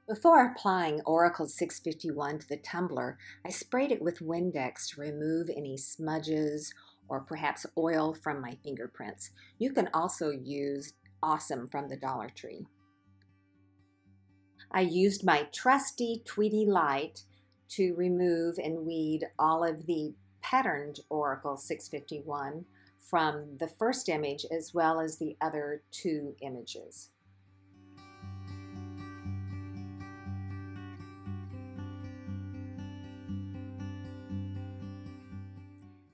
Before applying Oracle 651 to the tumbler, I sprayed it with Windex to remove any smudges or perhaps oil from my fingerprints. You can also use Awesome from the Dollar Tree. I used my trusty Tweedier Lite to remove and weed all of the patterned Oracle 651 from the first image as well as the other two images.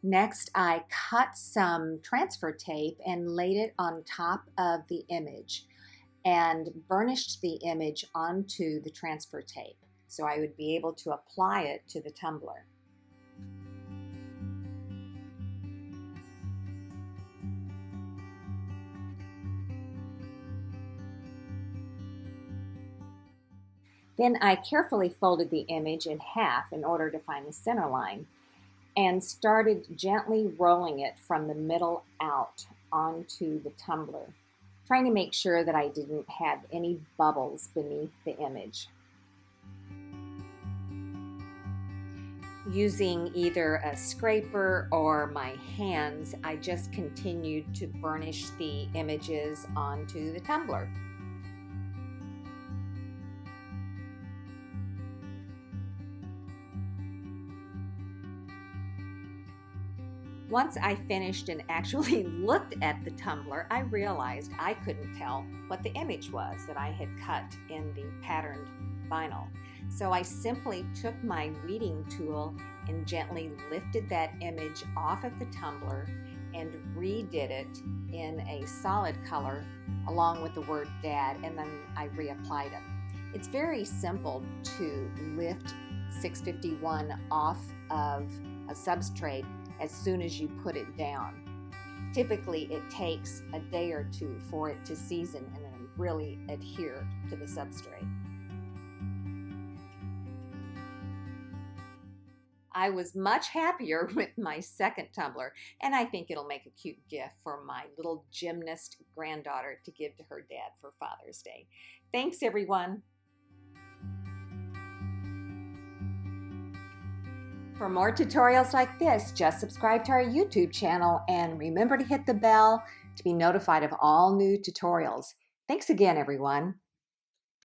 Next, I cut some transfer tape and laid it on top of the image and burnished the image onto the transfer tape so I would be able to apply it to the tumbler. Then I carefully folded the image in half in order to find the center line and started gently rolling it from the middle out onto the tumbler, trying to make sure that I didn't have any bubbles beneath the image. Using either a scraper or my hands, I just continued to burnish the images onto the tumbler. Once I finished and actually looked at the tumbler, I realized I couldn't tell what the image was that I had cut in the patterned vinyl. So I simply took my weeding tool and gently lifted that image off of the tumbler and redid it in a solid color along with the word Dad, and then I reapplied it. It's very simple to lift 651 off of a substrate as soon as you put it down. Typically, it takes a day or two for it to season and then really adhere to the substrate. I was much happier with my second tumbler, and I think it'll make a cute gift for my little gymnast granddaughter to give to her dad for Father's Day. Thanks, everyone. For more tutorials like this, just subscribe to our YouTube channel and remember to hit the bell to be notified of all new tutorials. Thanks again, everyone.